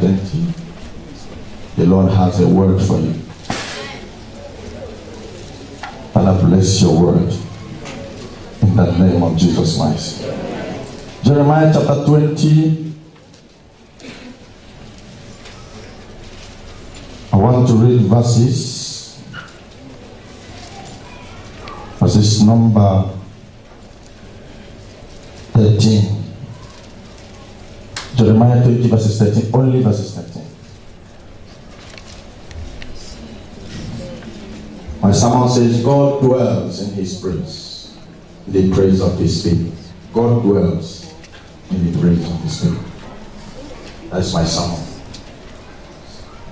20. The Lord has a word for you. And I bless your word in the name of Jesus Christ. Jeremiah chapter 20. I want to read verses number 13. Jeremiah 20 verses 13, only verses 13. My sermon says, God dwells in his praise, the praise of his spirit. God dwells in the praise of his spirit. That's my sermon.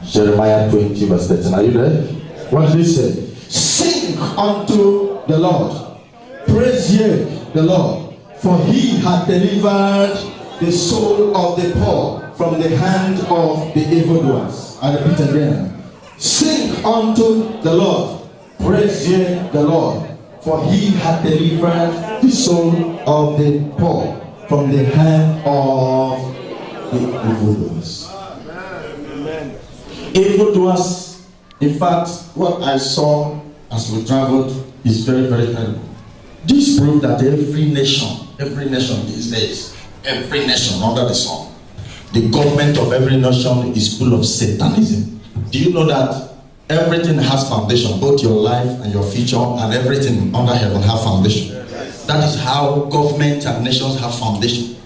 Jeremiah 20 verse 13. Are you there? What did he say? Sing unto the Lord, praise ye the Lord, for he hath delivered the soul of the poor from the hand of the evildoers. I repeat again. Sing unto the Lord, praise ye the Lord, for he hath delivered the soul of the poor from the hand of the evildoers. Evildoers, in fact, what I saw as we traveled is very, very terrible. This proves that every nation these days, every nation under the sun, the government of every nation is full of Satanism. Do you know that everything has foundation, both your life and your future and everything under heaven have foundation? That is how government and nations have foundation.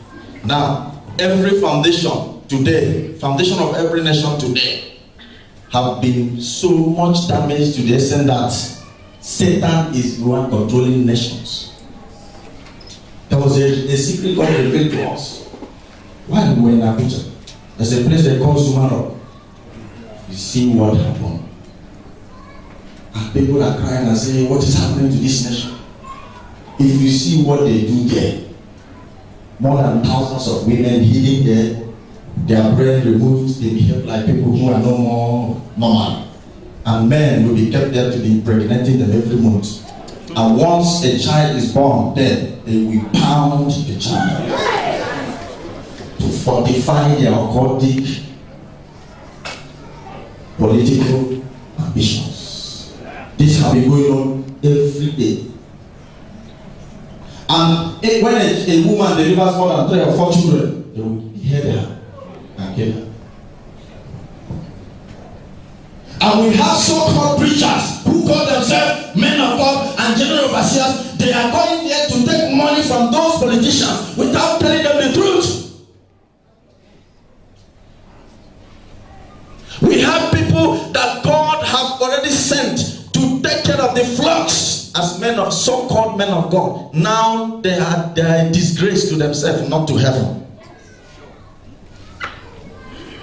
Now, every foundation today, foundation of every nation today, have been so much damaged to the extent that Satan is the one controlling nations. There was a secret God revealed to us while we were in Abuja. There's a place they call Sumarok. You see what happened. And people are crying and saying, what is happening to this nation? If you see what they do there, more than thousands of women hidden there, their brain removed, they behave like people who are no more normal. And men will be kept there to be impregnating them every month. And once a child is born, then they will pound the child to fortify their occultic political ambitions. This has been going on every day. And when a woman delivers more than 3 or 4 children, they will behead her and kill her. And we have so-called preachers who call themselves men of God and general overseers. They are going there to take money from those politicians without telling them the truth. We have people that God has already sent to take care of the flocks as men of so-called men of God. Now they are a disgrace to themselves, not to heaven.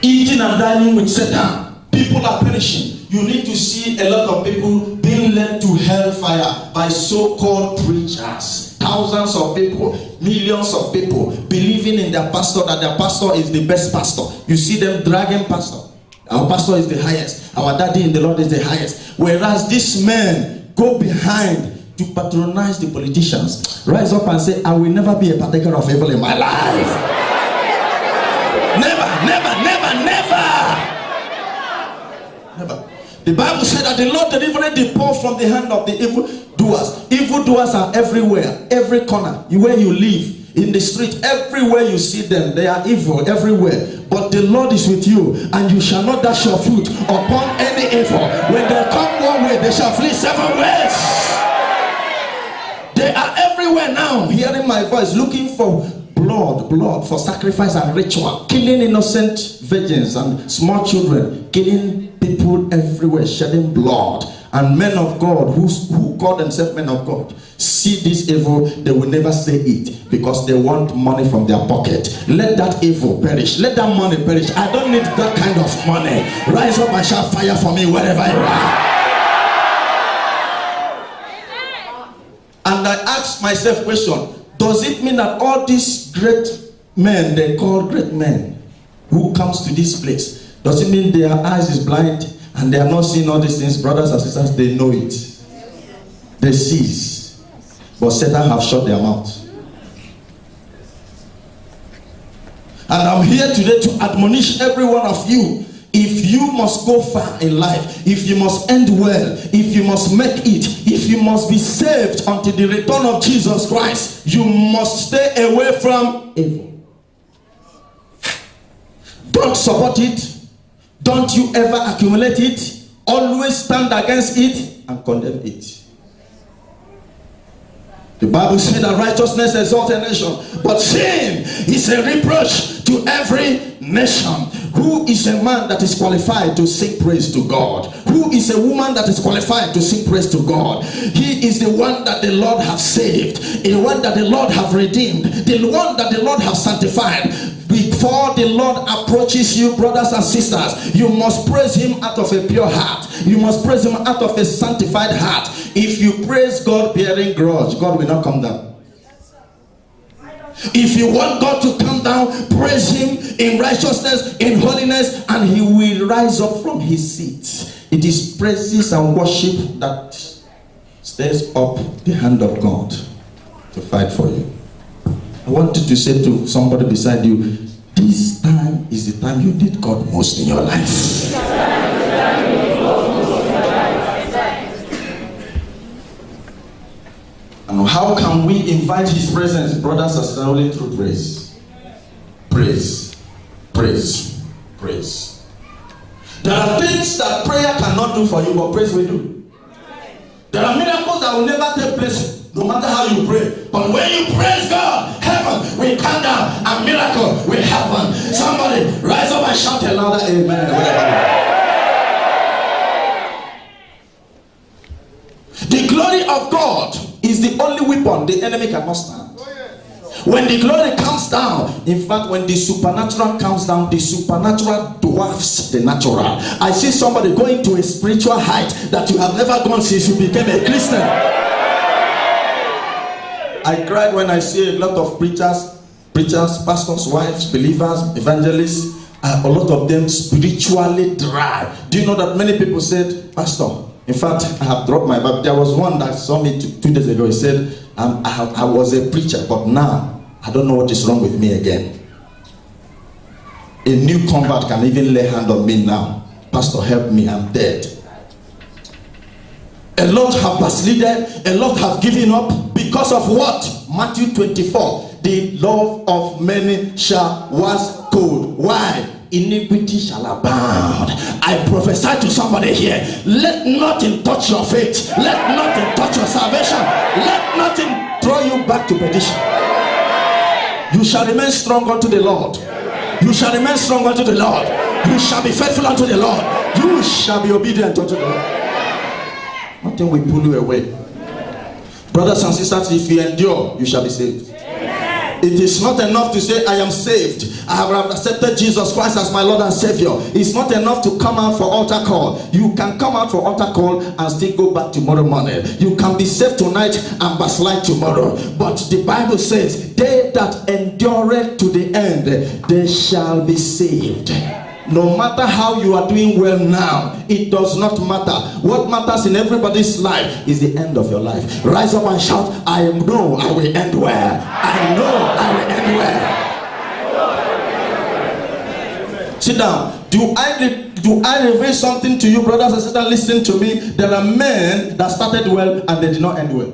Eating and dining with Satan. People are perishing. You need to see a lot of people being led to hellfire by so-called preachers. Thousands of people, millions of people believing in their pastor, that their pastor is the best pastor. You see them dragging pastor. Our pastor is the highest. Our daddy in the Lord is the highest. Whereas these men go behind to patronize the politicians. Rise up and say, I will never be a partaker of evil in my life. Never, never, never, never. Never. The Bible said that the Lord delivered the poor from the hand of the evildoers. Evildoers are everywhere, every corner, where you live, in the street, everywhere you see them, they are evil everywhere. But the Lord is with you, and you shall not dash your foot upon any evil. When they come one way, they shall flee 7 ways. They are everywhere now, hearing my voice, looking for blood for sacrifice and ritual, killing innocent virgins and small children, killing people everywhere, shedding blood. And men of God who call themselves men of God see this evil, they will never say it because they want money from their pocket. Let that evil perish. Let that money perish. I don't need that kind of money. Rise up and shout fire for me wherever you are. And I ask myself question, does it mean that all these great men, they call great men, who comes to this place, does it mean their eyes is blind and they are not seeing all these things? Brothers and sisters, they know it. They see. But Satan have shut their mouth. And I'm here today to admonish every one of you. If you must go far in life, if you must end well, if you must make it, if you must be saved until the return of Jesus Christ, you must stay away from evil. Don't support it. Don't you ever accumulate it. Always stand against it and condemn it. The Bible said that righteousness exalts a nation, but sin is a reproach to every nation. Who is a man that is qualified to sing praise to God? Who is a woman that is qualified to sing praise to God? He is the one that the Lord have saved, the one that the Lord have redeemed, the one that the Lord have sanctified. Before the Lord approaches you, brothers and sisters, you must praise him out of a pure heart. You must praise him out of a sanctified heart. If you praise God bearing grudge, God will not come down. If you want God to come down, praise him in righteousness, in holiness, and he will rise up from his seat. It is praises and worship that stirs up the hand of God to fight for you. I wanted to say to somebody beside you, this time is the time you need God most in your life. And how can we invite his presence, brothers and sisters, only through praise? Praise, praise, praise. There are things that prayer cannot do for you, but praise will do. There are miracles that will never take place no matter how you pray. But when you praise God, heaven will come down and miracle will happen. Somebody rise up and shout a louder amen. The glory of God is the only weapon the enemy cannot stand. When the glory comes down, in fact, when the supernatural comes down, the supernatural dwarfs the natural. I see somebody going to a spiritual height that you have never gone since you became a Christian. I cried when I see a lot of preachers, pastors' wives, believers, evangelists, a lot of them spiritually dry. Do you know that many people said, Pastor, in fact, I have dropped my Bible. There was one that saw me 2 days ago. He said, I was a preacher, but now I don't know what is wrong with me again. A new convert can even lay hand on me now. Pastor, help me, I'm dead. A lot have backslided, a lot have given up because of what? Matthew 24. The love of many shall wax cold. Why? Iniquity shall abound. I prophesy to somebody here. Let nothing touch your faith. Let nothing touch your salvation. Let nothing throw you back to perdition. You shall remain strong unto the Lord. You shall remain strong unto the Lord. You shall be faithful unto the Lord. You shall be obedient unto the Lord. Nothing will pull you away. Brothers and sisters, if you endure, you shall be saved. It is not enough to say, I am saved. I have accepted Jesus Christ as my Lord and Savior. It's not enough to come out for altar call. You can come out for altar call and still go back tomorrow morning. You can be saved tonight and backslide tomorrow. But the Bible says, they that endure to the end, they shall be saved. No matter how you are doing well now, it does not matter. What matters in everybody's life is the end of your life. Rise up and shout, I know I will end well. I know I will end well. Sit down. Do I reveal something to you, brothers and sisters? Listen to me. There are men that started well and they did not end well.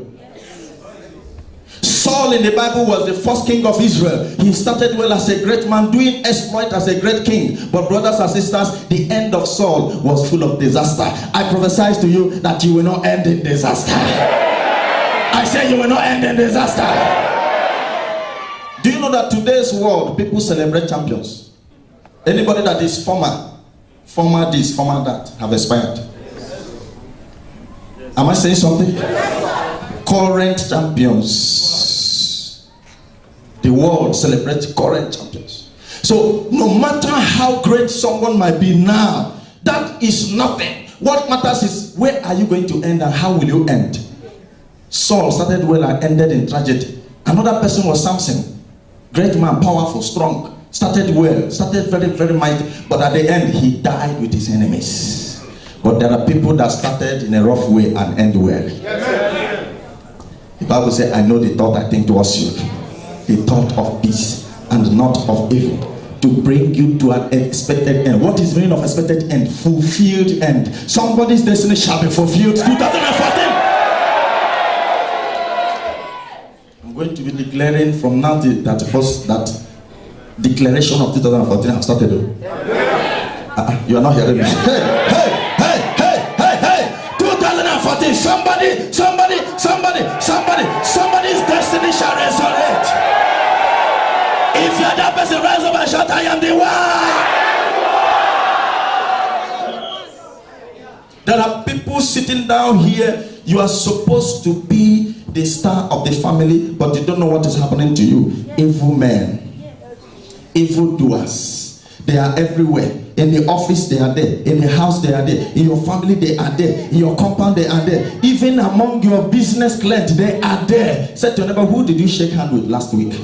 Saul in the Bible was the first king of Israel. He started well as a great man, doing exploit as a great king. But brothers and sisters, the end of Saul was full of disaster. I prophesy to you that you will not end in disaster. I say you will not end in disaster. Do you know that today's world, people celebrate champions? Anybody that is former this, former that, have expired. Am I saying something? Current champions. The world celebrates current champions. So no matter how great someone might be now, that is nothing. What matters is, where are you going to end and how will you end? Saul started well and ended in tragedy. Another person was Samson. Great man, powerful, strong. Started well, started very, very mighty. But at the end, he died with his enemies. But there are people that started in a rough way and end well. The Bible says, I know the thought I think towards you. The thought of peace and not of evil, to bring you to an expected end. What is the meaning of expected end? Fulfilled end. Somebody's destiny shall be fulfilled. 2014. I'm going to be declaring from now to 31st that declaration of 2014 has started. You are not hearing me. Hey. 2014. Somebody's destiny shall resurrect. If you are that person, rise up and shout, I am the one. There are people sitting down here. You are supposed to be the star of the family, but you don't know what is happening to you. Evil men, evil doers, they are everywhere. In the office they are there, in the house they are there, in your family they are there, in your compound they are there, even among your business clients they are there. Say to your neighbor, who did you shake hands with last week?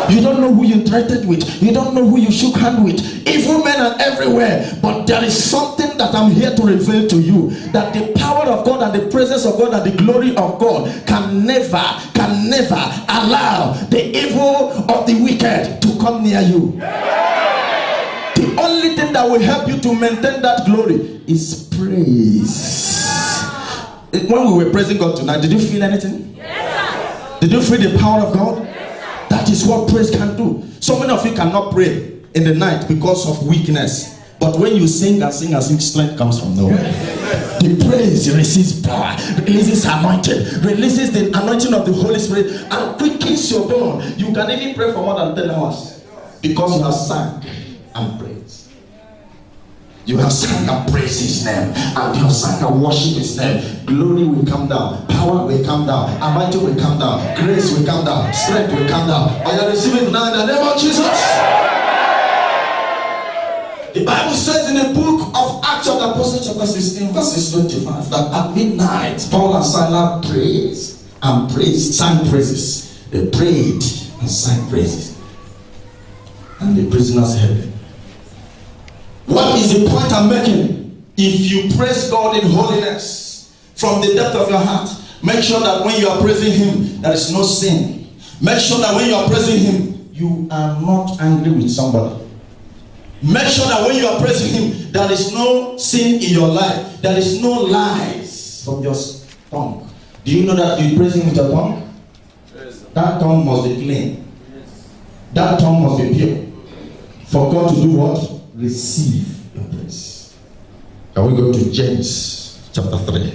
You don't know who you interacted with. You don't know who you shook hands with. Evil men are everywhere. But there is something that I'm here to reveal to you. That the power of God and the presence of God and the glory of God can never allow the evil of the wicked to come near you. The only thing that will help you to maintain that glory is praise. When we were praising God tonight, did you feel anything? Yes, did you feel the power of God? That is what praise can do. So many of you cannot pray in the night because of weakness. But when you sing and sing, strength comes from nowhere. The praise releases power, releases anointing, releases the anointing of the Holy Spirit, and quickens your bone. You can even pray for more than 10 hours because you have sang and praise. You have sang and praise His name, and you have sang and worship His name. Glory will come down, power will come down, anointing will come down, grace will come down, strength will come down. Are you receiving now in the name of Jesus? The Bible says in the book of Acts of the Apostles chapter 16 verses 25 that at midnight Paul and Silas praised and sang praises. They prayed and sang praises, and the prisoners heard it. What is the point I'm making? If you praise God in holiness from the depth of your heart, make sure that when you are praising Him, there is no sin. Make sure that when you are praising Him, you are not angry with somebody. Make sure that when you are praising Him, there is no sin in your life. There is no lies from your tongue. Do you know that you praise Him with your tongue? That tongue must be clean. That tongue must be pure. For God to do what? Receive your praise. Can we go to James chapter 3?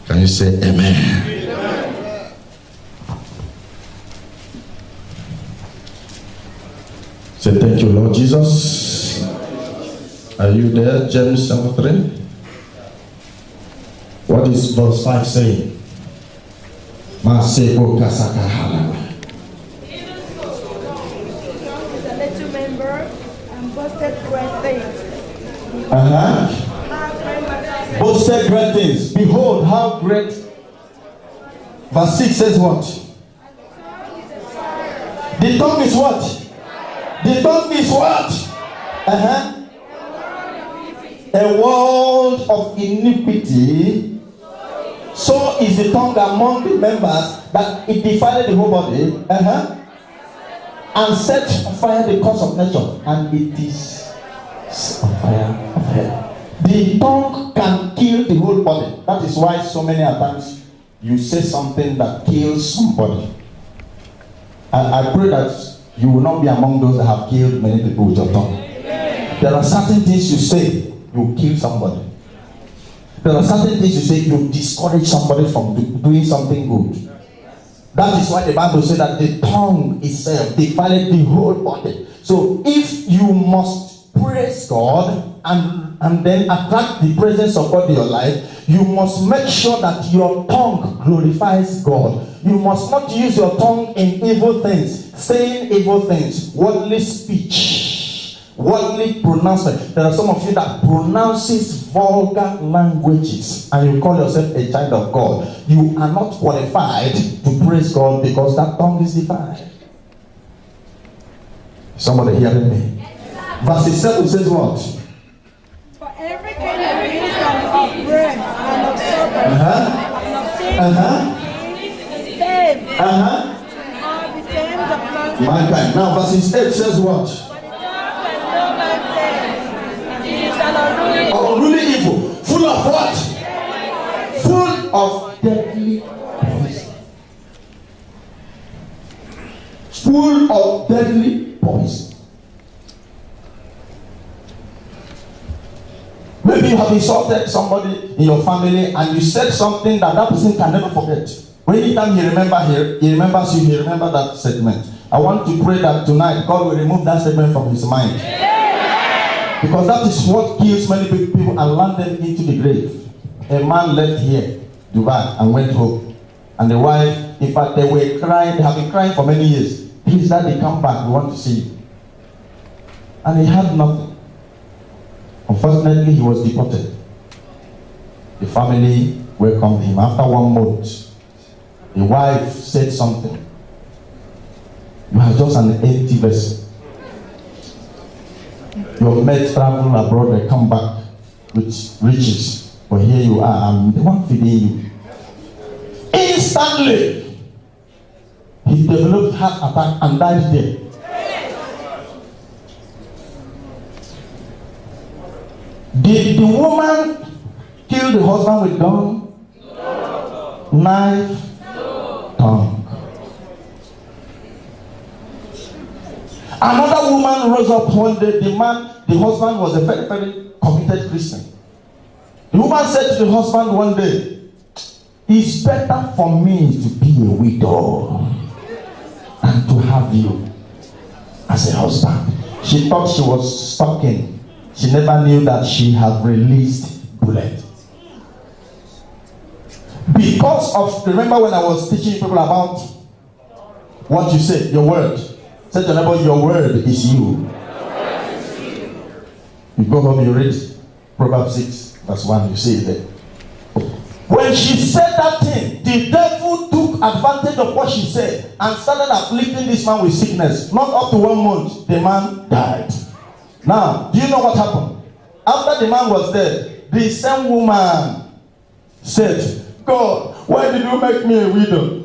Can you say amen? Amen. Say thank you, Lord Jesus. Are you there? James chapter 3. What is verse 5 saying? Masebo kasaka halala. Boasted great things. Behold how great. Verse 6 says what? The tongue is what? The tongue is what? A world of iniquity. So is the tongue among the members that it divided the whole body. And set on fire the course of nature. And it is on fire of hell. The tongue can kill the whole body. That is why so many times you say something that kills somebody. And I pray that you will not be among those that have killed many people with your tongue. There are certain things you say, you kill somebody. There are certain things you say, you discourage somebody from doing something good. That is why the Bible says that the tongue itself defiles the whole body. So if you must praise God and then attract the presence of God in your life, you must make sure that your tongue glorifies God. You must not use your tongue in evil things, saying evil things, worldly speech, worldly pronouncement. There are some of you that pronounces vulgar languages and you call yourself a child of God. You are not qualified to praise God because that tongue is defiled. Somebody hearing me? Verse 7 says what? For every kind of wisdom of bread and of supper and of things are the plants Mankind. Now verses 8 says what? Unruly evil. Full of what? Full of deadly poison. Full of deadly poison. Maybe you have insulted somebody in your family and you said something that person can never forget. Anytime he remembers you, he remembers that statement. I want to pray that tonight God will remove that statement from his mind. Because that is what kills many people and land them into the grave. A man left here, Dubai, and went home. And the wife, in fact, they were crying, they have been crying for many years. Please, Daddy, come back, we want to see you. And he had nothing. Unfortunately, he was deported. The family welcomed him. After 1 month, the wife said something. You are just an empty vessel. Your mates travel abroad, they come back with riches. But here you are, I'm the one feeding you. Instantly, he developed heart attack and died there. Did the woman kill the husband with gun, knife, tongue? Another woman rose up one day. The husband was a very, very committed Christian. The woman said to the husband one day, it's better for me to be a widow than to have you as a husband. She thought she was stalking. She never knew that she had released bullet. Because of, remember when I was teaching people about what you say, your word. Say to neighbor, your word is you. You go home, you read Proverbs 6, verse 1, you see it there. When she said that thing, the devil took advantage of what she said and started afflicting this man with sickness. Not up to 1 month, the man died. Now, do you know what happened? After the man was dead, the same woman said, God, why did you make me a widow?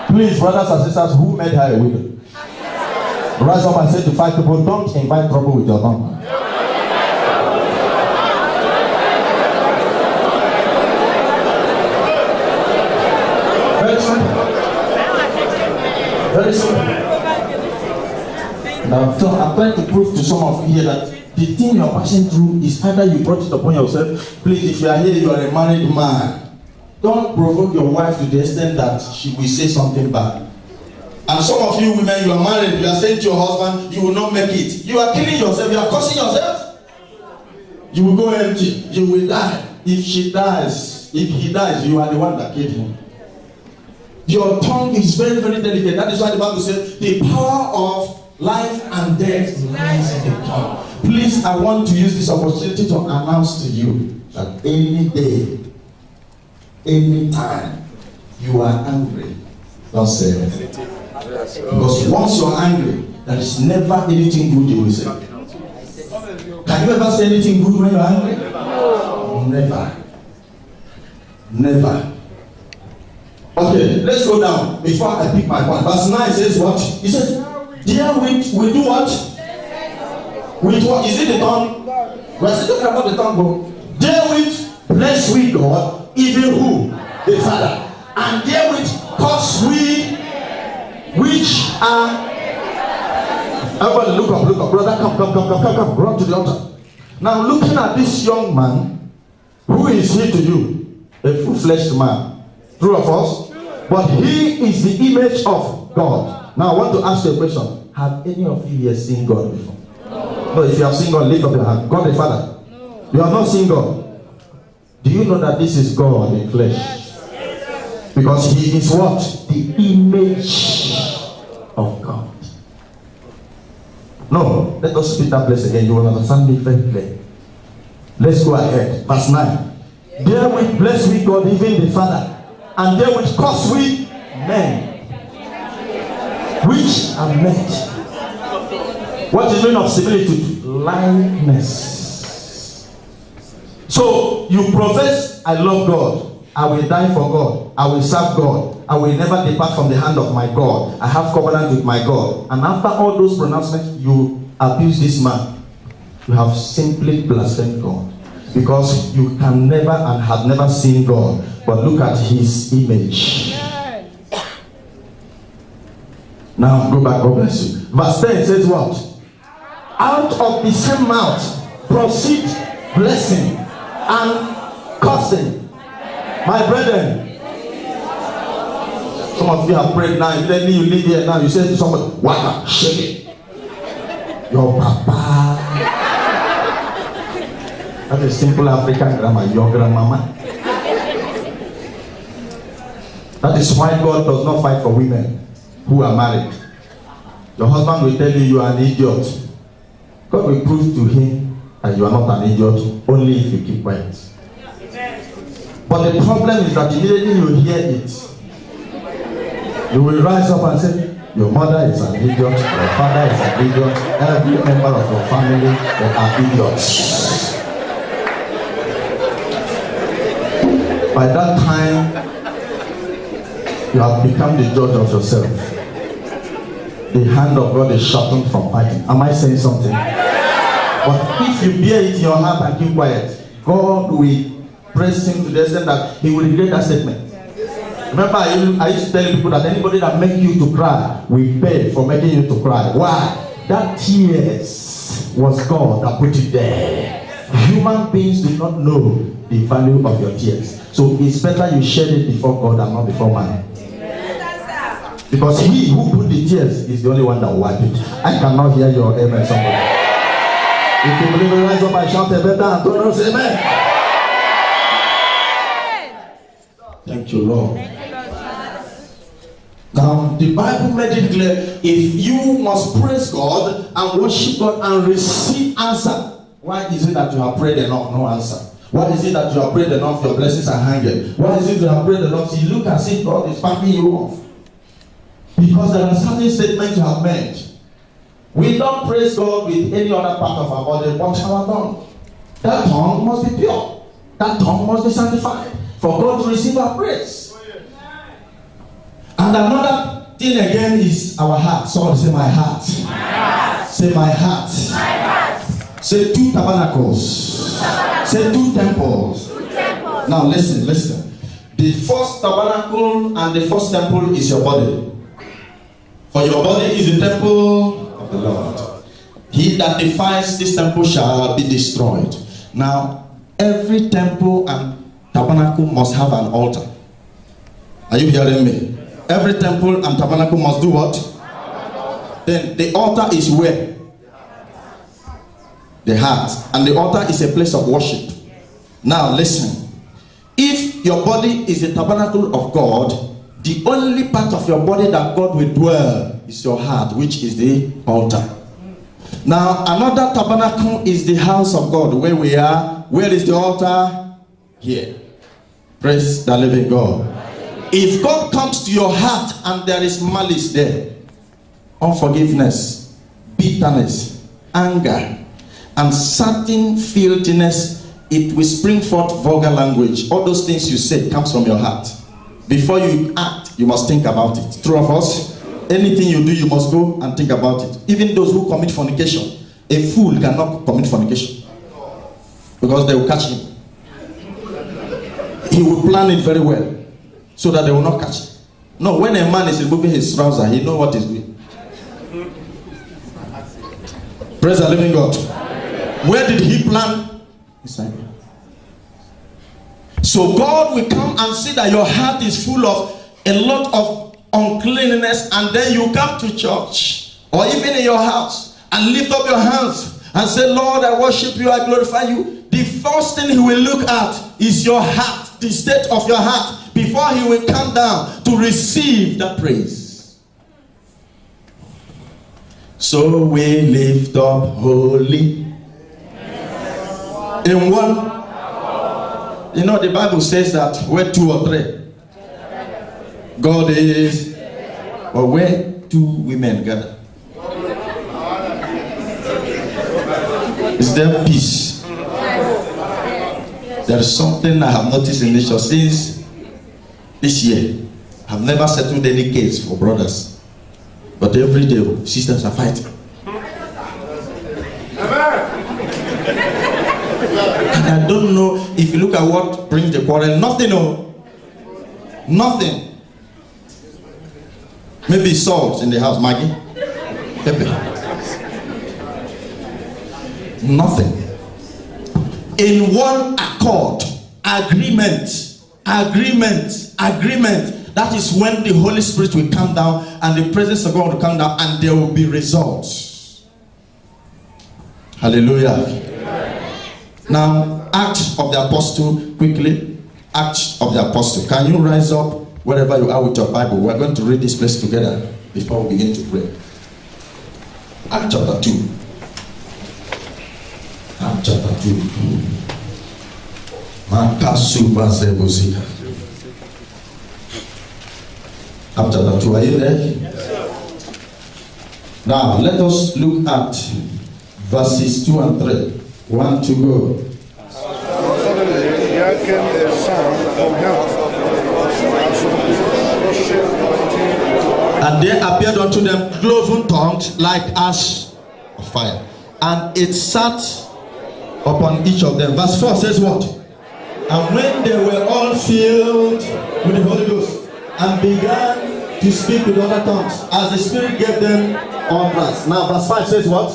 Please, brothers and sisters, who made her a widow? Rise up and say to 5 people, don't invite trouble with your tongue. Very simple. Very simple. Now, so I'm trying to prove to some of you here that the thing you are passing through is either you brought it upon yourself. Please, if you are here, you are a married man. Don't provoke your wife to the extent that she will say something bad. And some of you women, you are married, you are saying to your husband, you will not make it. You are killing yourself, you are cursing yourself. You will go empty, you will die. If she dies, if he dies, you are the one that killed him. Your tongue is very, very delicate. That is why the Bible says the power of life and death lies in the tongue. Please, I want to use this opportunity to announce to you that any day, any time you are angry, don't say anything. Because once you are angry, there is never anything good you will say. Can you ever say anything good when you are angry? Never. Never. Okay, let's go down before I pick my point. Verse 9 says what? He said, therewith we do what? With what? Is it the tongue? We are still talking about the tongue, bro. Therewith bless we God, even who? The Father. And therewith curse we which are. Everybody look up, brother, come, run to the altar. Now looking at this young man, who is he to you? A full-fledged man. True or false? But he is the image of God. Now I want to ask you a question. Have any of you here seen God before? No, if you have seen God, lift up your hand. God the Father. You have not seen God. Do you know that this is God in flesh? Because he is what? The image of God. No, let us repeat that place again. You will understand me very clearly. Let's go ahead. Verse 9. Therewith bless we God, even the Father, and therewith curse we men, which are made. What is the meaning of similitude? Likeness. So you profess, I love God. I will die for God. I will serve God. I will never depart from the hand of my God. I have covenant with my God. And after all those pronouncements, you abuse this man. You have simply blasphemed God. Because you can never and have never seen God. But look at his image. Now go back, God bless you. Verse 10 says what? Out of the same mouth proceed blessing and cursing. My brethren, some of you have prayed now. Immediately you leave here now, you say to somebody, "Waka, shake it." Your papa. That's a simple African grammar. Your grandmama. That is why God does not fight for women who are married. Your husband will tell you you are an idiot. God will prove to him that you are not an idiot only if you keep quiet. But the problem is that immediately you hear it, you will rise up and say, your mother is an idiot, your father is an idiot, every member of your family they are idiots. By that time, you have become the judge of yourself. The hand of God is shortened from fighting. Am I saying something? But if you bear it in your heart and keep quiet, God will praise him to the extent that he will regret that statement. Remember, I used to tell people that anybody that makes you to cry will pay for making you to cry. Why? That tears was God that put it there. Human beings do not know the value of your tears. So it's better you shed it before God and not before man. Because he who put the tears is the only one that will wipe it. I cannot hear your amen, somebody. If you believe it, rise up and shout a better and don't say amen. Thank you, Lord. Now, the Bible made it clear, if you must praise God and worship God and receive answer, why is it that you have prayed enough, no answer? Why is it that you have prayed enough, your blessings are hanging? Why is it you have prayed enough, you look as if God is backing you off? Because there are certain statements you have made. We don't praise God with any other part of our body but our tongue. That tongue must be pure. That tongue must be sanctified for God to receive our praise. And another thing again is our heart. Somebody say my heart. My heart. Say my heart. My heart. Say 2 tabernacles. Say 2 temples. 2 temples. Now listen. The first tabernacle and the first temple is your body. For your body is the temple of the Lord. He that defies this temple shall be destroyed. Now, every temple and tabernacle must have an altar. Are you hearing me? Every temple and tabernacle must do what? Then the altar is where? The heart. And the altar is a place of worship. Now listen. If your body is the tabernacle of God, the only part of your body that God will dwell is your heart, which is the altar. Now, another tabernacle is the house of God, where we are. Where is the altar? Here. Praise the living God. If God comes to your heart and there is malice there, unforgiveness, bitterness, anger, and certain filthiness, it will spring forth vulgar language. All those things you say comes from your heart. Before you act, you must think about it. True of us? Anything you do, you must go and think about it. Even those who commit fornication, a fool cannot commit fornication because they will catch him. He will plan it very well so that they will not catch him. No, when a man is removing his trouser, he knows what he's doing. Praise the living God. Where did he plan? Inside. So God will come and see that your heart is full of a lot of uncleanness, and then you come to church or even in your house and lift up your hands and say, Lord, I worship you, I glorify you. The first thing he will look at is your heart, the state of your heart, before he will come down to receive that praise. So we lift up holy in one. You know, the Bible says that where 2 or 3, God is, or where 2 women gather, is there peace? There is something I have noticed in nature since this year. I've never settled any case for brothers. But every day, sisters are fighting. And I don't know if you look at what brings the quarrel. Nothing, no. Nothing. Maybe salt in the house, Maggie. Pepper. Nothing. In one accord, agreement. That is when the Holy Spirit will come down and the presence of God will come down and there will be results. Hallelujah. Amen. Now, Acts of the Apostle, quickly. Acts of the Apostle. Can you rise up wherever you are with your Bible? We're going to read this place together before we begin to pray. Acts chapter 2. Acts chapter 2. Acts chapter 2, are you there? Yes. Now, let us look at verses 2 and 3. 1 to go. Suddenly, there came a sound from heaven. And there appeared unto them cloven tongues like ash of fire. And it sat upon each of them. Verse 4 says what? And when they were all filled with the Holy Ghost, and began to speak with other tongues, as the Spirit gave them utterance. Now, verse 5 says what?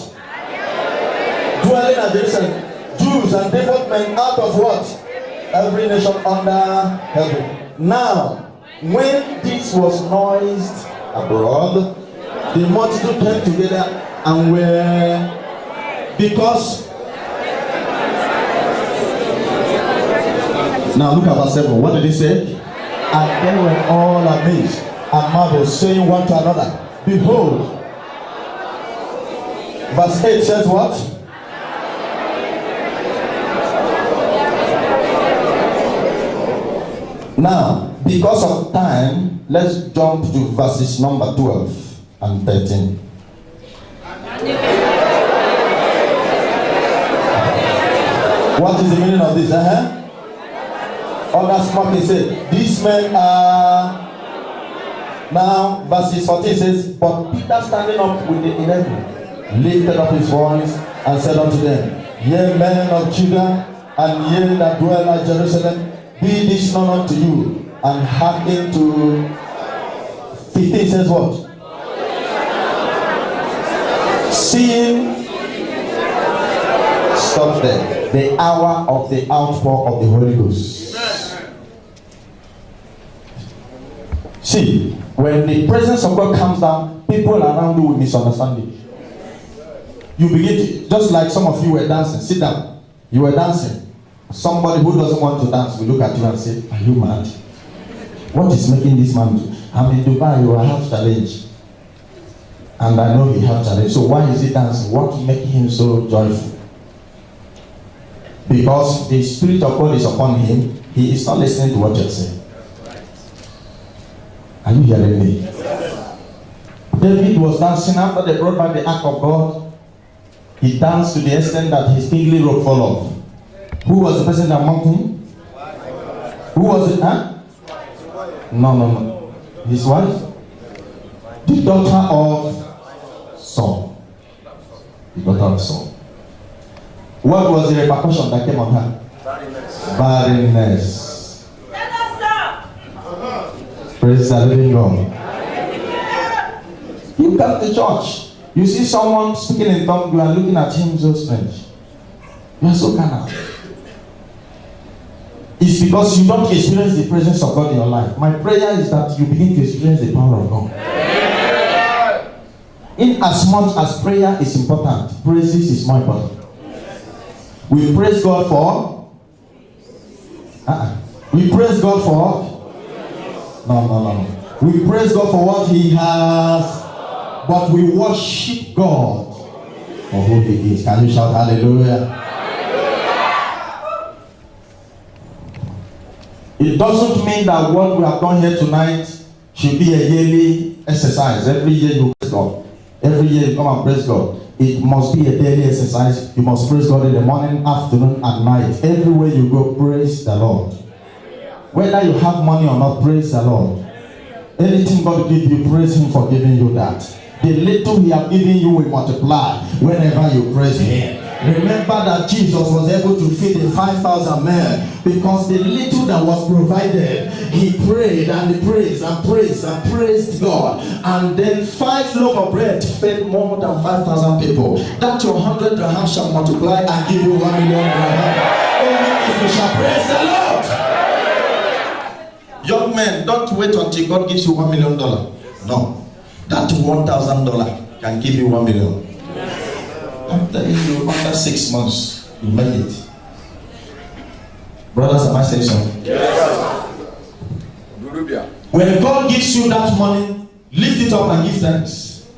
Dwelling at Jerusalem, Jews and devout men out of what? Every nation under heaven. Now, when this was noised abroad, the multitude came together and were, because. Now look at verse 7. What did he say? And they were all amazed and marveled, saying one to another, behold. Verse 8 says what? Now, because of time, let's jump to verses number 12 and 13. What is the meaning of this? Other smoking said, these men are. Now, verses 14 says, but Peter standing up with the 11 lifted up his voice and said unto them, ye men of Judah, and ye that dwell at Jerusalem, be this known unto you, and hearken to. 15 says what? Seeing. Stop there. The hour of the outpour of the Holy Ghost. See, when the presence of God comes down, people around you will misunderstand it. You begin to, just like some of you were dancing, sit down. You were dancing. Somebody who doesn't want to dance will look at you and say, are you mad? What is making this man do? I'm in Dubai, you have challenge. And I know he have challenge. So why is he dancing? What is making him so joyful? Because the Spirit of God is upon him. He is not listening to what you're saying. Are you hearing me? David was dancing after they brought back the ark of God. He danced to the extent that his kingly robe fell off. Who was the person that mocked him? Who was it? Huh? No. His wife? The daughter of Saul. The daughter of Saul. What was the repercussion that came on her? Barrenness. Praise the living God. You come to church, you see someone speaking in tongues, you are looking at him so strange. You are so carnal. It's because you don't experience the presence of God in your life. My prayer is that you begin to experience the power of God. In as much as prayer is important, praises is more important. We praise God for. We praise God for. No. We praise God for what He has, but we worship God for who He is. Can you shout hallelujah? It doesn't mean that what we have done here tonight should be a yearly exercise. Every year you praise God. Every year you come and praise God. It must be a daily exercise. You must praise God in the morning, afternoon, and night. Everywhere you go, praise the Lord. Whether you have money or not, praise the Lord. Anything God give you, praise Him for giving you that. The little He has given you will multiply whenever you praise Him. Remember that Jesus was able to feed the 5,000 men because the little that was provided, He prayed and He praised and praised and praised God. And then 5 loaves of bread fed more than 5,000 people. That your 100 dirham shall multiply and give you 1 million dirham. Only if you shall praise the Lord. Young men, don't wait until God gives you $1 million. No. That $1,000 can give you 1 million. I'm telling you, after 6 months, you make it. Brothers, am I saying something? Yes. When God gives you that money, lift it up and give thanks.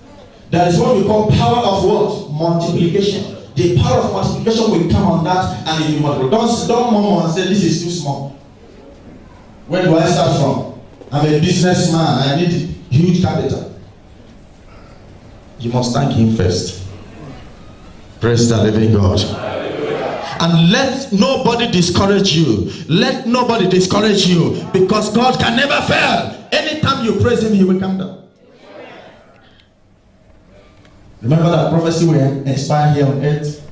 There is what we call power of what? Multiplication. The power of multiplication will come on that and it will multiply. Don't murmur and say, this is too small. Where do I start from? I'm a businessman. I need huge capital. You must thank Him first. Praise the living God. And let nobody discourage you. Let nobody discourage you because God can never fail. Anytime you praise Him, He will come down. Remember that prophecy will inspire here on earth.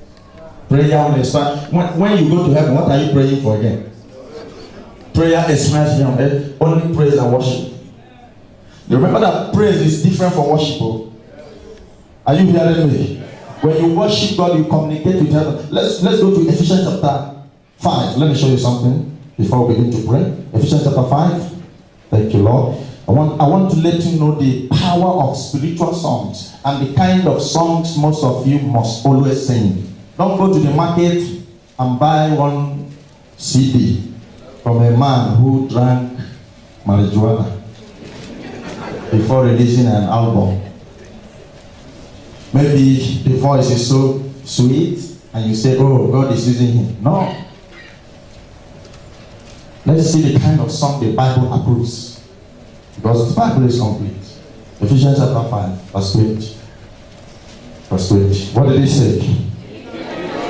Prayer will inspire. When you go to heaven, what are you praying for again? Prayer inspires here on earth. Only praise and worship. Remember that praise is different from worship. Are you hearing me? When you worship God, you communicate with heaven. Let's go to Ephesians chapter 5. Let me show you something before we begin to pray. Ephesians chapter 5. Thank you, Lord. I want to let you know the power of spiritual songs and the kind of songs most of you must always sing. Don't go to the market and buy one CD from a man who drank marijuana before releasing an album. Maybe the voice is so sweet and you say, oh, God is using him. No. Let's see the kind of song the Bible approves. Because the Bible is complete. Ephesians chapter 5, verse 20. Verse 20. What did he say?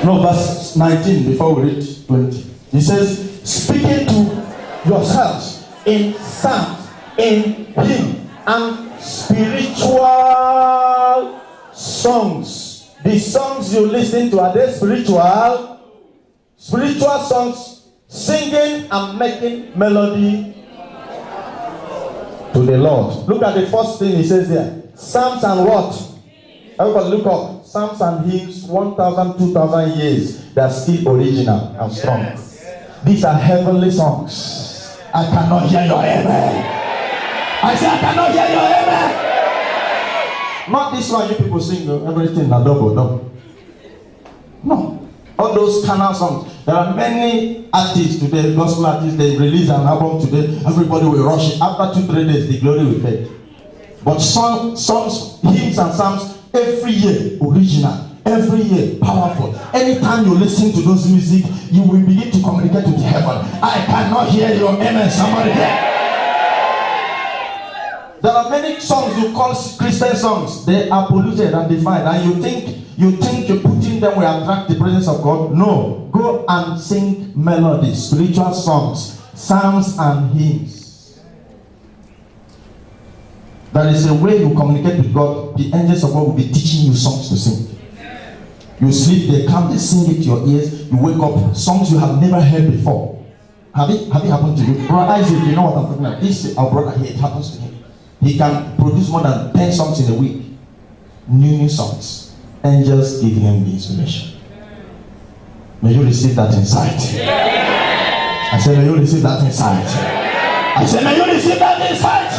No, verse 19 before we read 20. He says, speaking to yourselves in psalms, in hymn, and spiritual songs. The songs you listen to, are they spiritual? Spiritual songs, singing and making melody to the Lord. Look at the first thing he says there. Psalms and what? Everybody look up. Psalms and hymns, 1,000, 2,000 years. They are still original and strong. These are heavenly songs. I cannot hear your amen. I say I cannot hear your amen. Not this one you people sing, everything na double. No. All those carnal songs. There are many artists today, gospel artists, they release an album today, everybody will rush it. After 2-3 days, the glory will fade. But songs, hymns and psalms, every year, original. Every year, powerful. Anytime you listen to those music, you will begin to communicate with heaven. I cannot hear your amen, somebody there. There are many songs you call Christian songs. They are polluted and defiled, and you think you're putting them will attract the presence of God. No, go and sing melodies, spiritual songs, psalms and hymns. That is a way you communicate with God. The angels of God will be teaching you songs to sing. You sleep, they come, they sing it to your ears. You wake up, songs you have never heard before. Have it happened to you? Brother Isaac, you know what I'm talking about. This our brother here, it happens to him. He can produce more than 10 songs in a week. New songs. Angels give him the inspiration. May you receive that insight. I said, may you receive that insight. I said, may you receive that insight.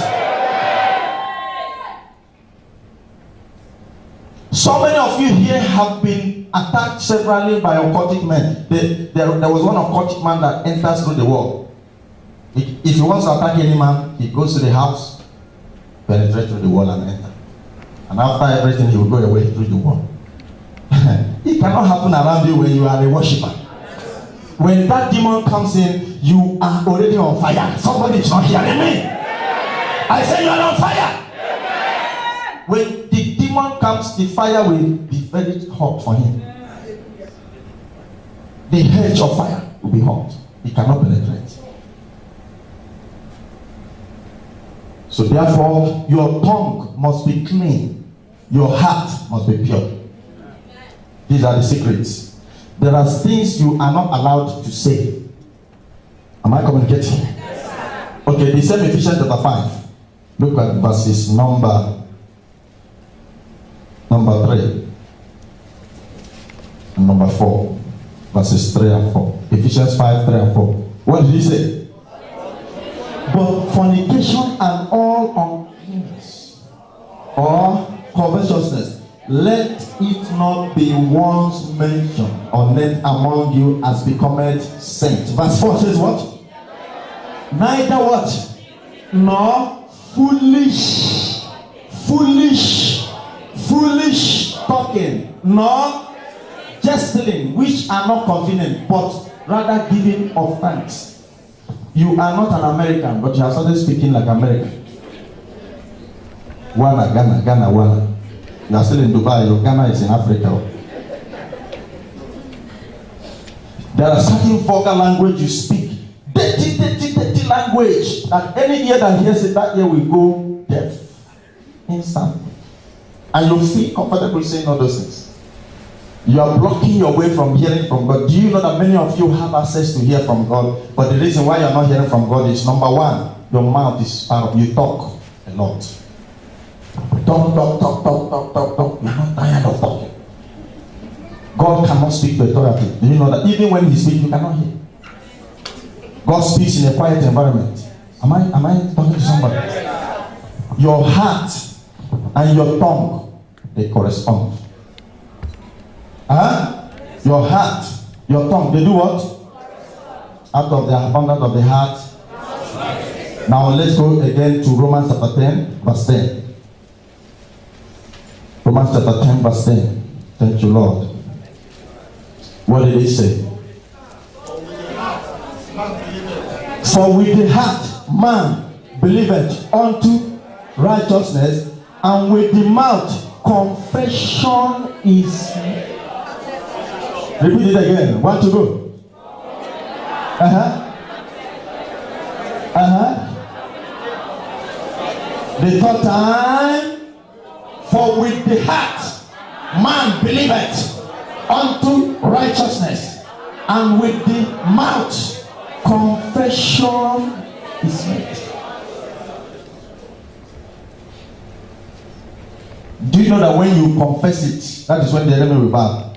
So many of you here have been attacked severally by occultic men. There was one occultic man that enters through the wall. If he wants to attack any man, he goes to the house, penetrate through the wall and enter. And after everything, he will go away through the wall. It cannot happen around you when you are a worshiper. When that demon comes in, you are already on fire. Somebody is not hearing me. I say you are on fire. When the demon comes, the fire will be very hot for him. The hedge of fire will be hot. He cannot penetrate. So therefore, your tongue must be clean. Your heart must be pure. These are the secrets. There are things you are not allowed to say. Am I communicating? Yes, okay, the same Ephesians chapter 5. Look at verses number 3 and number 4. Verses 3 and 4. Ephesians 5, 3 and 4. What did he say? But fornication and all uncleanness or covetousness, let it not be once mentioned or named among you as becometh saint. Verse 4 says what? Neither what? Nor foolish talking, nor jesting, which are not convenient, but rather giving of thanks. You are not an American, but you are started speaking like American. Ghana, Wana. You are still in Dubai, your Ghana is in Africa. There are certain vulgar language you speak. Dirty language. That any ear that hears it, that ear will go deaf. Instantly. And you feel comfortable saying all those things. You are blocking your way from hearing from God. Do you know that many of you have access to hear from God? But the reason why you are not hearing from God is, number one, your mouth is powerful. You talk a lot. Talk. You're not tired of talking. God cannot speak to authority. Do you know that? Even when He speaks, you cannot hear. God speaks in a quiet environment. Am I talking to somebody? Your heart and your tongue, they correspond. Your heart, your tongue, they do what? Out of the abundance of the heart. Now let's go again to Romans chapter 10, verse 10. Romans chapter 10, verse 10. Thank you, Lord. What did He say? For with the heart man believeth unto righteousness, and with the mouth confession is made. Repeat it again. 1 to go. The third time. For with the heart man believeth unto righteousness, and with the mouth confession is made. Do you know that when you confess it, that is when the enemy will bow?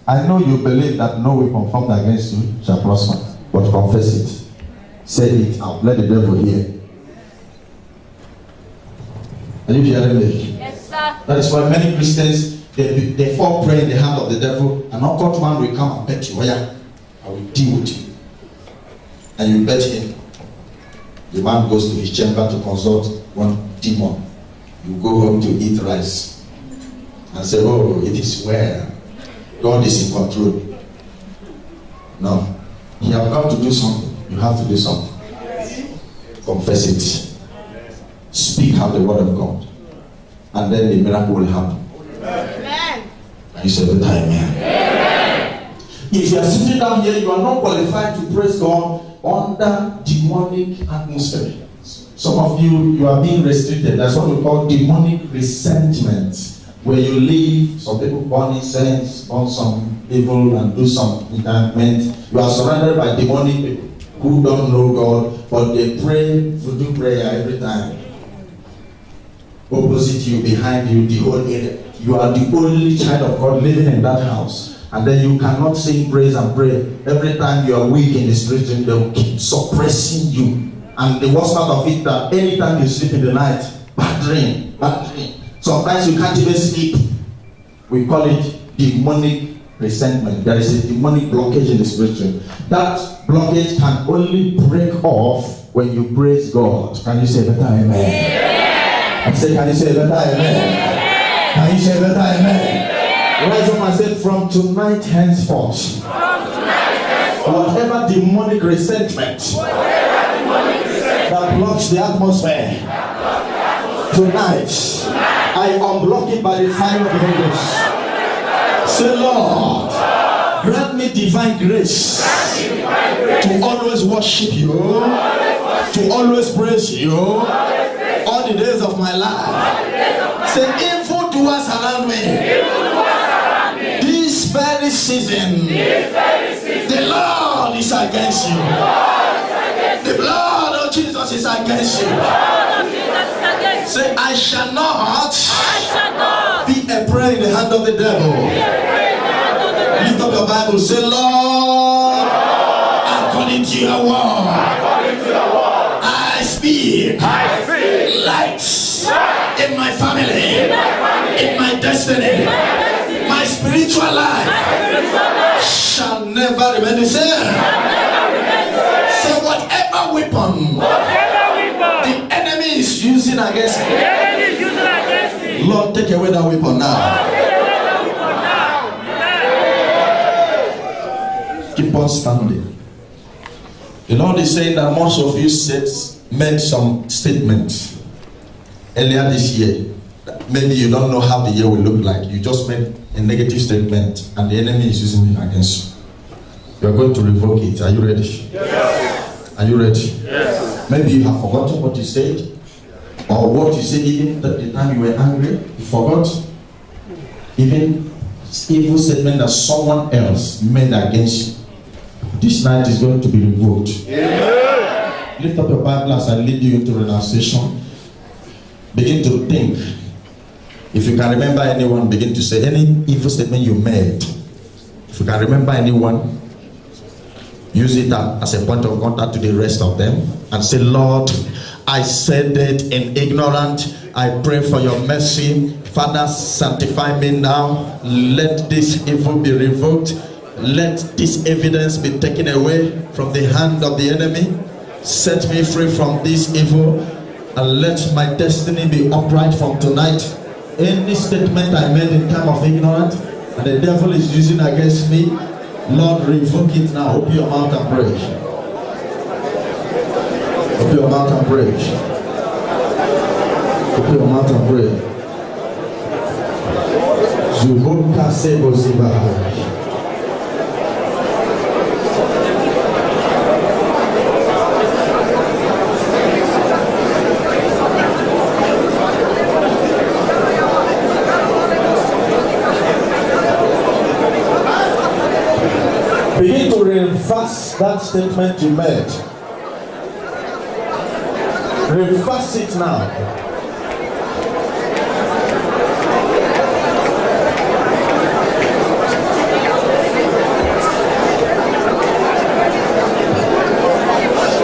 I know you believe that no weapon formed against you shall prosper, but confess it. Say it out. Let the devil hear. Are you hearing me? Yes, sir. That is why many Christians they fall prey in the hand of the devil. An occult man will come and bet you. Oh yeah, I will deal with you. And you bet him. The man goes to his chamber to consult one demon. You go home to eat rice and say, oh, it is well. God is in control. No. He has come to do something. You have to do something. Confess it. Speak out the word of God. And then the miracle will happen. Amen. And you say, amen. Amen. If you are sitting down here, you are not qualified to praise God under demonic atmosphere. Some of you are being restricted. That's what we call demonic resentment. Where you live, some people burn incense, burn some evil, and do some enchantment. You are surrounded by demonic people who don't know God, but they pray, do prayer every time. Opposite you, behind you, the whole area. You are the only child of God living in that house. And then you cannot sing praise and pray. Every time you are weak in the spirit, they will keep suppressing you. And the worst part of it, that anytime you sleep in the night, bad dream. Sometimes you can't even sleep. We call it demonic resentment. There is a demonic blockage in the spiritual. That blockage can only break off when you praise God. Can you say better amen? I say, can you say better amen? Can you say better amen? Rise up and say, from tonight henceforth, whatever demonic resentment that blocks the atmosphere, tonight I unblock it by the fire of the Holy Ghost. Say, Lord, grant me divine grace to always worship you, to always praise you, the days of my life. Say, evil doers around me. This very season, the Lord is against you. The blood of Jesus is against you. Say, I shall not be a prey in the hand of the devil. Lift up your Bible. Say, Lord, according to your word, I speak light in my family, in my destiny. My spiritual life shall never remain the same. So whatever weapon the enemy is using against me, Lord, take away that weapon now. Keep on standing. The Lord is saying that most of you made some statements earlier this year. Maybe you don't know how the year will look like. You just made a negative statement and the enemy is using it against you. You are going to revoke it. Are you ready? Yes. Are you ready? Yes. Maybe you have forgotten what you said, or what you said even at the time you were angry. You forgot. Even evil statement that someone else made against you. This night is going to be revoked. Amen. Lift up your Bible as I lead you into renunciation. Begin to think. If you can remember anyone, begin to say any evil statement you made. If you can remember anyone, use it as a point of contact to the rest of them and say, Lord, I said it in ignorance. I pray for your mercy. Father, sanctify me now. Let this evil be revoked. Let this evidence be taken away from the hand of the enemy. Set me free from this evil and let my destiny be upright from tonight. Any statement I made in time of ignorance and the devil is using against me, Lord, revoke it now. Open your mouth and pray. Open your mouth and pray. Open your mouth and pray. Zuhunka sebo zibaha. Begin to reverse that statement you made. Reverse it now.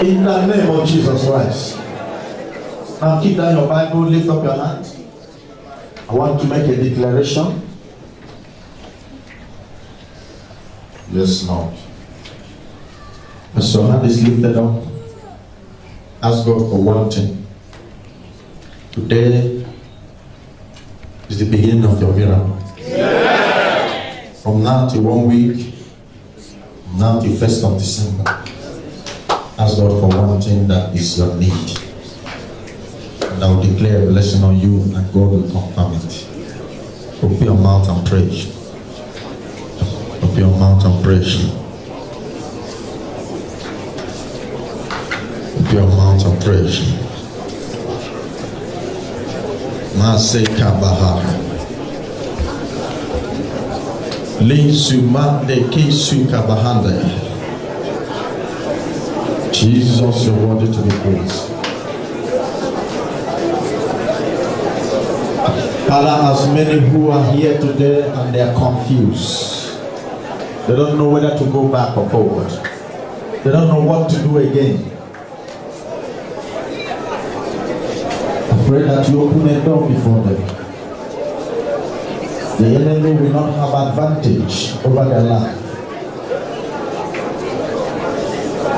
In the name of Jesus Christ. Now keep down your Bible, lift up your hands. I want to make a declaration. Yes, Lord. As your hand is lifted up, ask God for one thing. Today is the beginning of your miracle. Yeah. From now to 1 week, from now to 1st of December, ask God for one thing that is your need. And I will declare a blessing on you and God will confirm it. Open your mouth and pray. Open your mouth and pray. Open your mouth and pray. Maseka Bahara. Linsuma de Kisuka Bahanda. Jesus, you're worthy to be praised. Father, as many who are here today and they are confused. They don't know whether to go back or forward. They don't know what to do again. I pray that you open a door before them. The enemy will not have advantage over their life.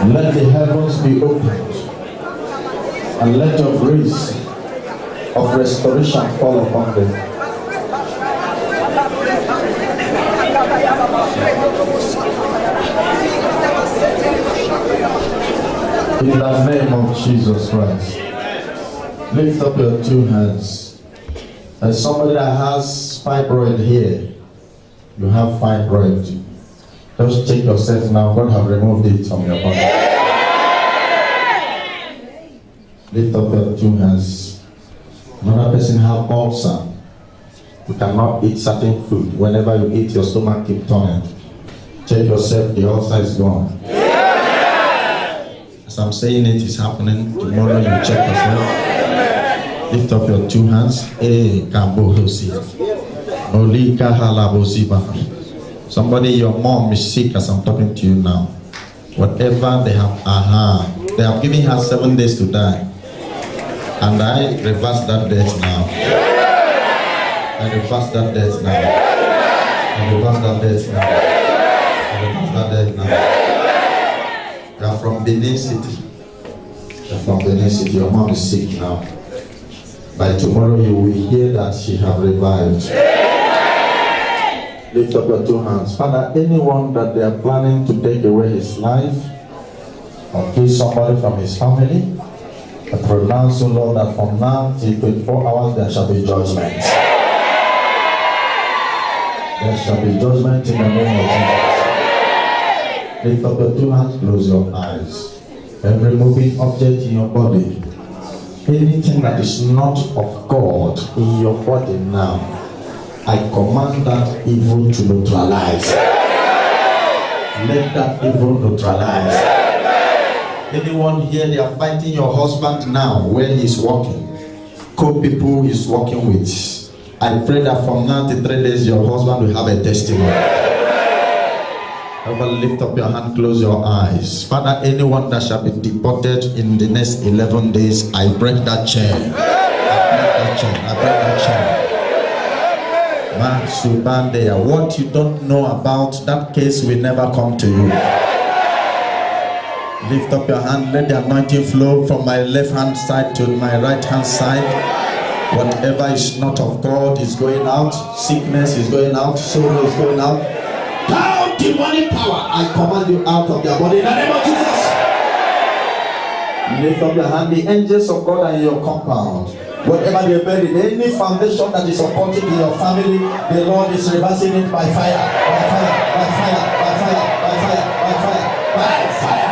Let the heavens be opened and let your grace of restoration fall upon them. In the name of Jesus Christ. Lift up your two hands. As somebody that has fibroid here, you have fibroid. Just check yourself now. God have removed it from your body. Lift up your two hands. Another person have ulcer. You cannot eat certain food. Whenever you eat, your stomach keep turning. Check yourself, the ulcer is gone. As I'm saying it is happening. Tomorrow you check yourself. Lift up your two hands. Somebody, your mom is sick as I'm talking to you now. Whatever they have, they have given her 7 days to die. And I reverse that death now. I reverse that death now. I reverse that death now. I reverse that death now. You are from Benin City. You are from Benin City. Your mom is sick now. By tomorrow you will hear that she have revived. Lift up your two hands. Father, anyone that they are planning to take away his life or kill somebody from his family, I pronounce, O Lord, that from now till 24 hours there shall be judgment. There shall be judgment in the name of Jesus. Lift up your two hands, close your eyes. Every moving object in your body, anything that is not of God in your body now, I command that evil to neutralize. Let that evil neutralize. Anyone here, they are fighting your husband now where he's working. Co-people he's working with. I pray that from now to 3 days, your husband will have a testimony. Lift up your hand, close your eyes. Father, anyone that shall be deported in the next 11 days, I break that chain. I break that chain. I break that chain. What you don't know about that case will never come to you. Lift up your hand, let the anointing flow from my left hand side to my right hand side. Whatever is not of God is going out. Sickness is going out. Sorrow is going out. Thou demonic power, I command you out of their body in the name of Jesus. Lift up your hand, the angels of God are in your compound. Whatever they buried, any foundation that is supporting in your family, the Lord is reversing it by fire, by fire, by fire, by fire, by fire, by fire, by fire.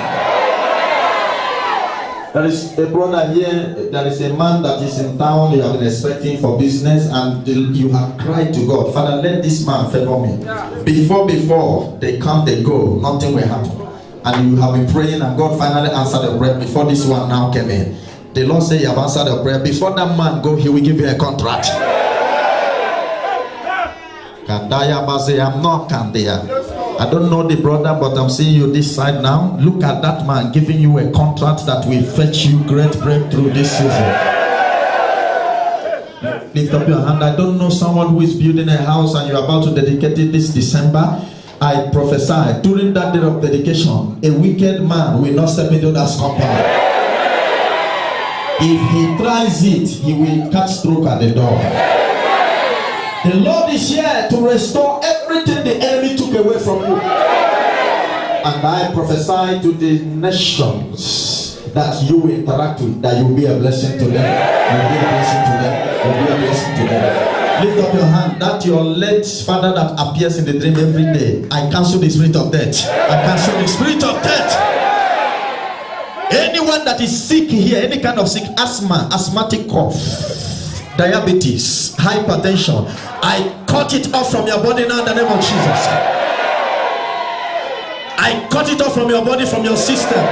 There is a brother here, there is a man that is in town you have been expecting for business, and you have cried to God, Father, let this man favor me. Before they come, they go, nothing will happen. And you have been praying, and God finally answered the prayer before this one now came in. The Lord said you have answered the prayer. Before that man go, he will give you a contract. Kandaya Baze, I'm not Kandaya. I don't know the brother, but I'm seeing you this side now. Look at that man giving you a contract that will fetch you great breakthrough this season. Lift up your hand. I don't know someone who is building a house and you're about to dedicate it this December. I prophesy during that day of dedication, a wicked man will not step into that compound. If he tries it, he will catch stroke at the door. The Lord is here to restore everything the enemy took away from you. And I prophesy to the nations that you will interact with, that you will be a blessing to them. You will be a blessing to them. You will be a blessing to them. Lift up your hand. That your late father that appears in the dream every day, I cancel the spirit of death. I cancel the spirit of death. Anyone that is sick here, any kind of sick, asthma, asthmatic cough, diabetes, hypertension, I cut it off from your body now in the name of Jesus. I cut it off from your body, from your system.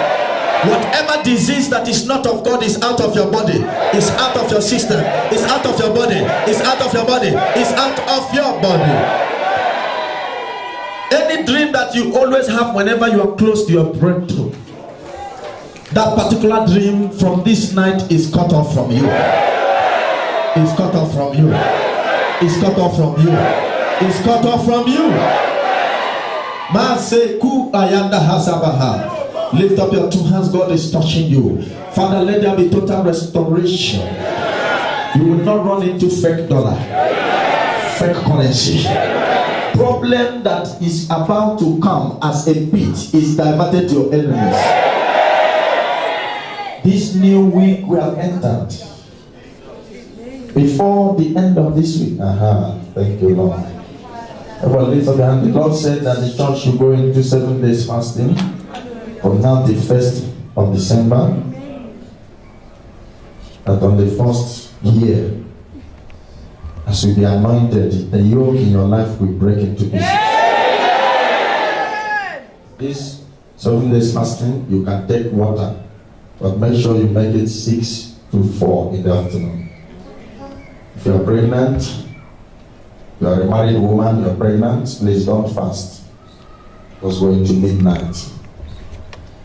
Whatever disease that is not of God is out of your body, is out of your system, is out of your body, is out of your body, is out of your body. Any dream that you always have whenever you are close to your breakthrough, that particular dream from this night is cut off from you. Is cut off from you. Is cut off from you. Is cut off from you. Maseku ayanda hasabaha. Lift up your two hands. God is touching you. Father, let there be total restoration. You will not run into fake dollar, fake currency. Problem that is about to come as a pit is diverted to your enemies. This new week we have entered. Before the end of this week. Thank you, Lord. Everyone lift up your hand. The Lord said that the church should go into 7 days fasting from now the 1st of December. That on the first year As you be anointed, the yoke in your life will break into pieces. This 7 days fasting, you can take water, but make sure you make it 6 to 4 in the afternoon. If you are pregnant, you are a married woman, you are pregnant, please don't fast. It's going to midnight.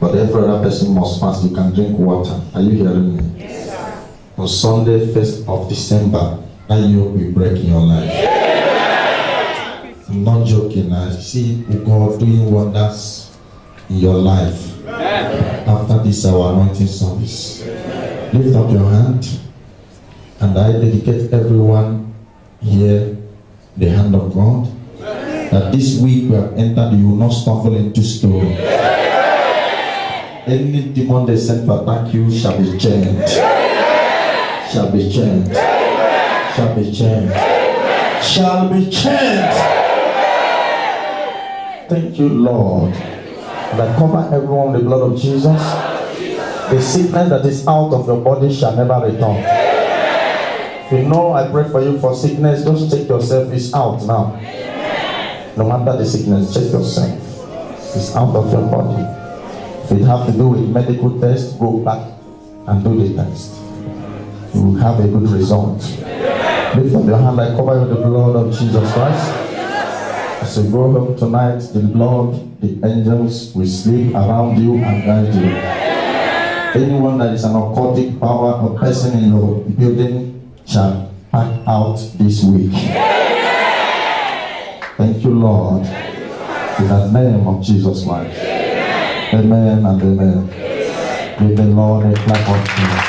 But every other person must fast. You can drink water. Are you hearing me? Yes, sir. On Sunday, 1st of December, that yoke will break in your life. I'm not joking. I see God doing wonders in your life. After this, our anointing service. Lift up your hand, and I dedicate everyone here the hand of God. That this week we have entered, you will not stumble into story. Any demon they sent to attack you shall be chained. Shall be chained. Shall be chained. Shall be chained. Thank you, Lord. And I cover everyone with the blood of Jesus. The sickness that is out of your body shall never return. If you know I pray for you for sickness, just check yourself. It's out now. No matter the sickness, check yourself. It's out of your body. If it have to do with medical test, go back and do the test. You will have a good result. Lift up your hand. I cover you with the blood of Jesus Christ. As you go home tonight, the blood, the angels will sleep around you and guide you. Anyone that is an occultic power or person in your building shall pack out this week. Thank you, Lord. In the name of Jesus Christ. Amen and amen. Give the Lord a clap of praise.